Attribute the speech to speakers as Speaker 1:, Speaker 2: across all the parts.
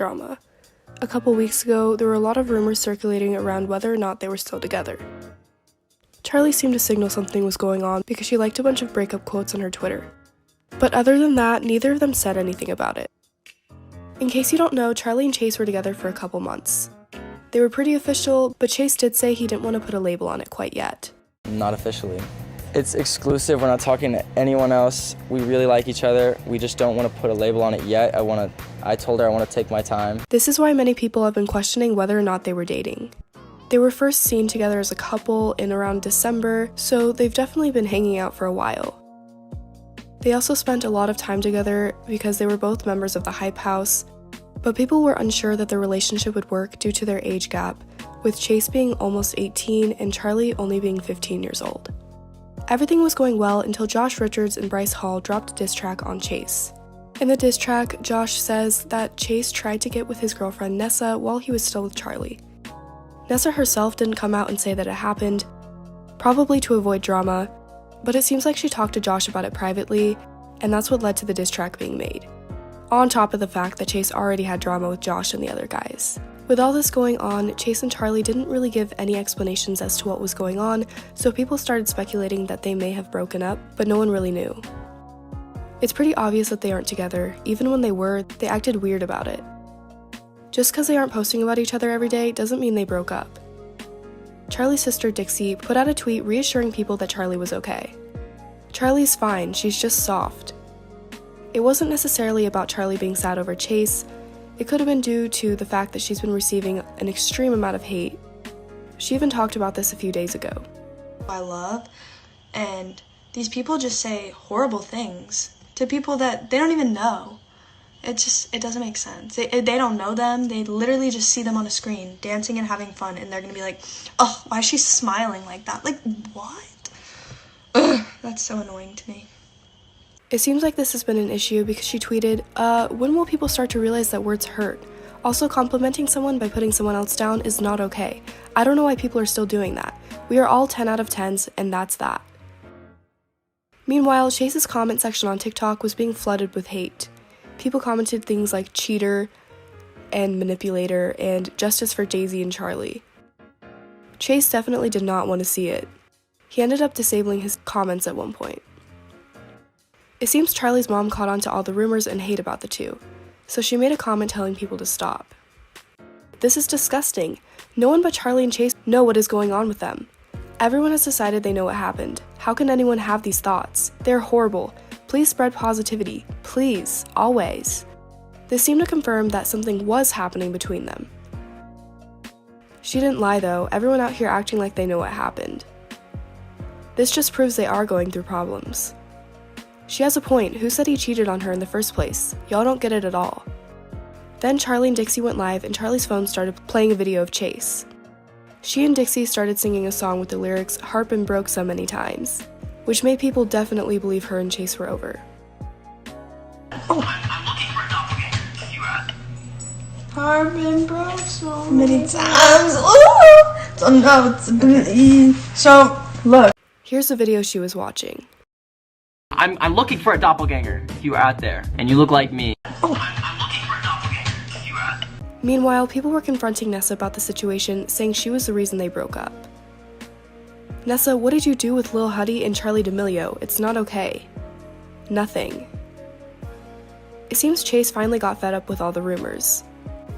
Speaker 1: drama. A couple weeks ago, there were a lot of rumors circulating around whether or not they were still together. Charli seemed to signal something was going on because she liked a bunch of breakup quotes on her Twitter. But other than that, neither of them said anything about it. In case you don't know, Charli and Chase were together for a couple months. They were pretty official, but Chase did say he didn't want to put a label on it quite yet.
Speaker 2: Not officially. It's exclusive. We're not talking to anyone else. We really like each other. We just don't want to put a label on it yet. I told her I want to take my time.
Speaker 1: This is why many people have been questioning whether or not they were dating. They were first seen together as a couple in around December, so they've definitely been hanging out for a while. They also spent a lot of time together because they were both members of the Hype House, but people were unsure that their relationship would work due to their age gap, with Chase being almost 18 and Charli only being 15 years old. Everything was going well until Josh Richards and Bryce Hall dropped a diss track on Chase. In the diss track, Josh says that Chase tried to get with his girlfriend Nessa while he was still with Charli. Nessa herself didn't come out and say that it happened, probably to avoid drama, but it seems like she talked to Josh about it privately, and that's what led to the diss track being made. On top of the fact that Chase already had drama with Josh and the other guys. With all this going on, Chase and Charli didn't really give any explanations as to what was going on, so people started speculating that they may have broken up, but no one really knew. It's pretty obvious that they aren't together. Even when they were, they acted weird about it. Just because they aren't posting about each other every day doesn't mean they broke up. Charli's sister Dixie put out a tweet reassuring people that Charli was okay. Charli's fine, she's just soft. It wasn't necessarily about Charli being sad over Chase. It could have been due to the fact that she's been receiving an extreme amount of hate. She even talked about this a few days ago.
Speaker 3: I love, and these people just say horrible things to people that they don't even know. It doesn't make sense. They don't know them. They literally just see them on a screen dancing and having fun, and they're gonna be like, oh, why is she smiling like that? Like, what? Ugh, that's so annoying to me.
Speaker 1: It seems like this has been an issue because she tweeted, when will people start to realize that words hurt? Also, complimenting someone by putting someone else down is not okay. I don't know why people are still doing that. We are all 10 out of 10s, and that's that. Meanwhile, Chase's comment section on TikTok was being flooded with hate. People commented things like cheater and manipulator and justice for Jay-Z and Charli. Chase definitely did not want to see it. He ended up disabling his comments at one point. It seems Charli's mom caught on to all the rumors and hate about the two, so she made a comment telling people to stop. This is disgusting. No one but Charli and Chase know what is going on with them. Everyone has decided they know what happened. How can anyone have these thoughts? They're horrible. Please spread positivity. Please. Always. This seemed to confirm that something was happening between them. She didn't lie though, everyone out here acting like they know what happened. This just proves they are going through problems. She has a point. Who said he cheated on her in the first place? Y'all don't get it at all. Then Charli and Dixie went live and Charli's phone started playing a video of Chase. She and Dixie started singing a song with the lyrics "Heart been broke so many times," which made people definitely believe her and Chase were over.
Speaker 3: Oh.
Speaker 4: I'm looking for a doppelganger. You at?
Speaker 3: Heart been broke so many times. Ooh! Don't know what to believe. So, look.
Speaker 1: Here's the video she was watching.
Speaker 4: I'm looking for a doppelganger. You are out there, and you look like me.
Speaker 3: Oh.
Speaker 4: I'm looking for a doppelganger. You at?
Speaker 1: Meanwhile, people were confronting Nessa about the situation, saying she was the reason they broke up. Nessa, what did you do with Lil Huddy and Charli D'Amelio? It's not okay. Nothing. It seems Chase finally got fed up with all the rumors.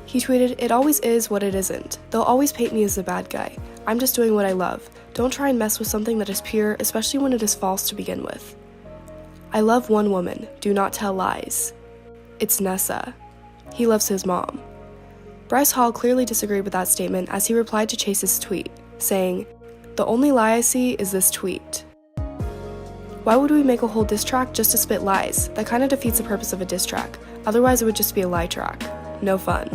Speaker 1: He tweeted, "It always is what it isn't. They'll always paint me as the bad guy. I'm just doing what I love. Don't try and mess with something that is pure, especially when it is false to begin with. I love one woman. Do not tell lies. It's Nessa. He loves his mom." Bryce Hall clearly disagreed with that statement as he replied to Chase's tweet, saying, "The only lie I see is this tweet. Why would we make a whole diss track just to spit lies? That kind of defeats the purpose of a diss track. Otherwise it would just be a lie track. No fun."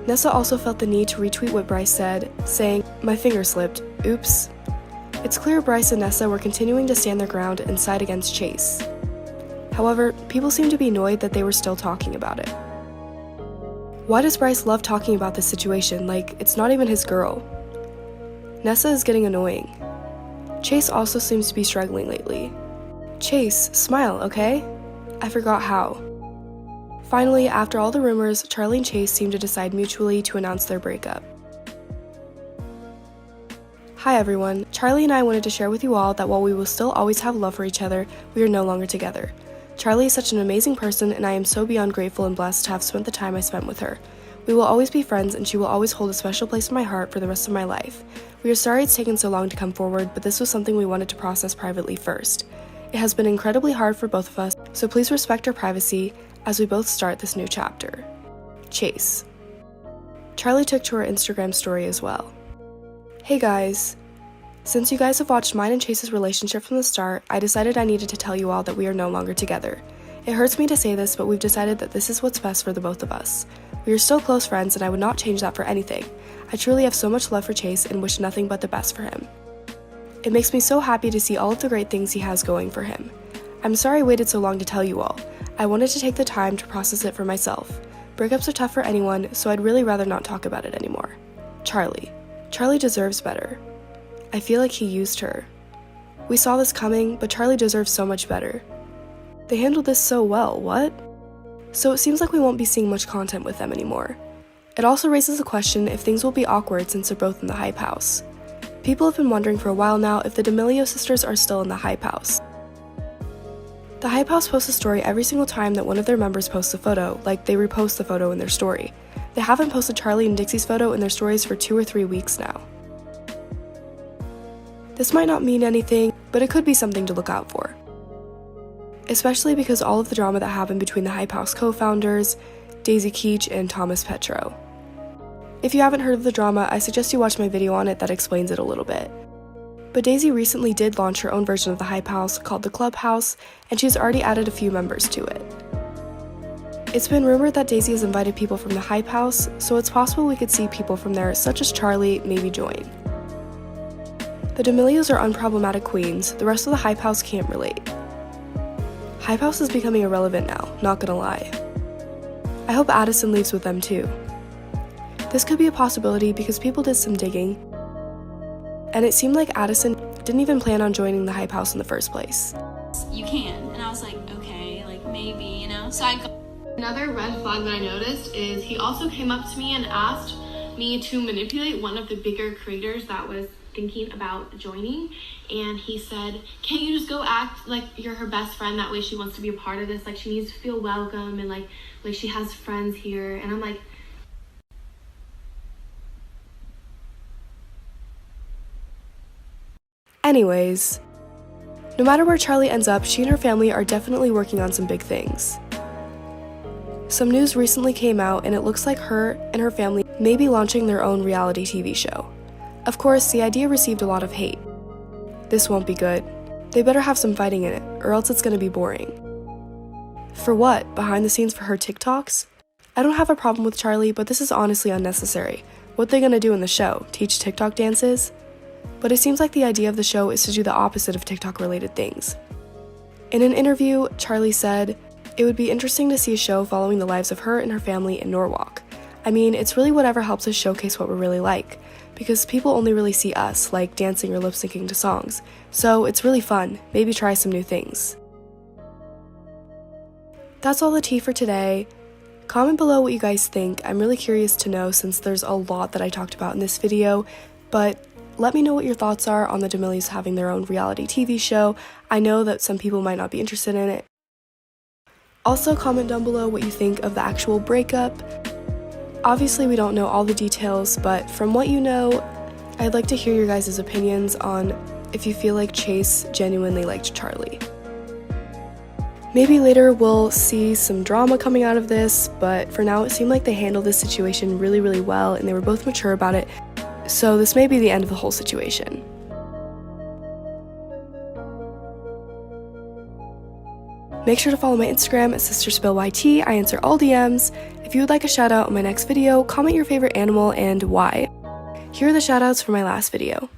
Speaker 1: Nessa also felt the need to retweet what Bryce said, saying, "My finger slipped. Oops." It's clear Bryce and Nessa were continuing to stand their ground and side against Chase. However, people seem to be annoyed that they were still talking about it. Why does Bryce love talking about this situation? Like, it's not even his girl. Nessa is getting annoying. Chase also seems to be struggling lately. Chase, smile, okay? I forgot how. Finally, after all the rumors, Charli and Chase seemed to decide mutually to announce their breakup. Hi everyone, Charli and I wanted to share with you all that while we will still always have love for each other, we are no longer together. Charli is such an amazing person, and I am so beyond grateful and blessed to have spent the time I spent with her. We will always be friends, and she will always hold a special place in my heart for the rest of my life. We are sorry it's taken so long to come forward, but this was something we wanted to process privately first. It has been incredibly hard for both of us, so please respect our privacy as we both start this new chapter. Chase. Charli took to her Instagram story as well. Hey guys. Since you guys have watched mine and Chase's relationship from the start, I decided I needed to tell you all that we are no longer together. It hurts me to say this, but we've decided that this is what's best for the both of us. We are still close friends, and I would not change that for anything. I truly have so much love for Chase and wish nothing but the best for him. It makes me so happy to see all of the great things he has going for him. I'm sorry I waited so long to tell you all. I wanted to take the time to process it for myself. Breakups are tough for anyone, so I'd really rather not talk about it anymore. Charli. Charli deserves better. I feel like he used her. We saw this coming, but Charli deserves so much better. They handled this so well, what? So it seems like we won't be seeing much content with them anymore. It also raises the question if things will be awkward since they're both in the Hype House. People have been wondering for a while now if the D'Amelio sisters are still in the Hype House. The Hype House posts a story every single time that one of their members posts a photo, like they repost the photo in their story. They haven't posted Charli and Dixie's photo in their stories for 2 or 3 weeks now. This might not mean anything, but it could be something to look out for. Especially because all of the drama that happened between the Hype House co-founders, Daisy Keech and Thomas Petro. If you haven't heard of the drama, I suggest you watch my video on it that explains it a little bit. But Daisy recently did launch her own version of the Hype House called the Clubhouse, and she's already added a few members to it. It's been rumored that Daisy has invited people from the Hype House, so it's possible we could see people from there such as Charli maybe join. The D'Amelios are unproblematic queens, the rest of the Hype House can't relate. Hype House is becoming irrelevant now, not gonna lie. I hope Addison leaves with them too. This could be a possibility because people did some digging, and it seemed like Addison didn't even plan on joining the Hype House in the first place.
Speaker 5: You can, and I was like, okay, like maybe, you know, so
Speaker 6: Another red flag that I noticed is he also came up to me and asked me to manipulate one of the bigger creators that was thinking about joining, and he said, can't you just go act like you're her best friend, that way she wants to be a part of this, like she needs to feel welcome and like she has friends here. And I'm like,
Speaker 1: anyways, no matter where Charli ends up, she and her family are definitely working on some big things. Some news recently came out, and it looks like her and her family may be launching their own reality TV show. Of course, the idea received a lot of hate. This won't be good. They better have some fighting in it, or else it's gonna be boring. For what? Behind the scenes for her TikToks? I don't have a problem with Charli, but this is honestly unnecessary. What they gonna do in the show? Teach TikTok dances? But it seems like the idea of the show is to do the opposite of TikTok-related things. In an interview, Charli said, "It would be interesting to see a show following the lives of her and her family in Norwalk. I mean, it's really whatever helps us showcase what we're really like, because people only really see us, like dancing or lip-syncing to songs. So it's really fun. Maybe try some new things." That's all the tea for today. Comment below what you guys think. I'm really curious to know since there's a lot that I talked about in this video, but let me know what your thoughts are on the D'Amelios having their own reality TV show. I know that some people might not be interested in it. Also, comment down below what you think of the actual breakup. Obviously, we don't know all the details, but from what you know, I'd like to hear your guys' opinions on if you feel like Chase genuinely liked Charli. Maybe later we'll see some drama coming out of this, but for now it seemed like they handled this situation really, really well, and they were both mature about it, so this may be the end of the whole situation. Make sure to follow my Instagram at sisterspillyt. I answer all DMs. If you would like a shout out in my next video, comment your favorite animal and why. Here are the shout outs for my last video.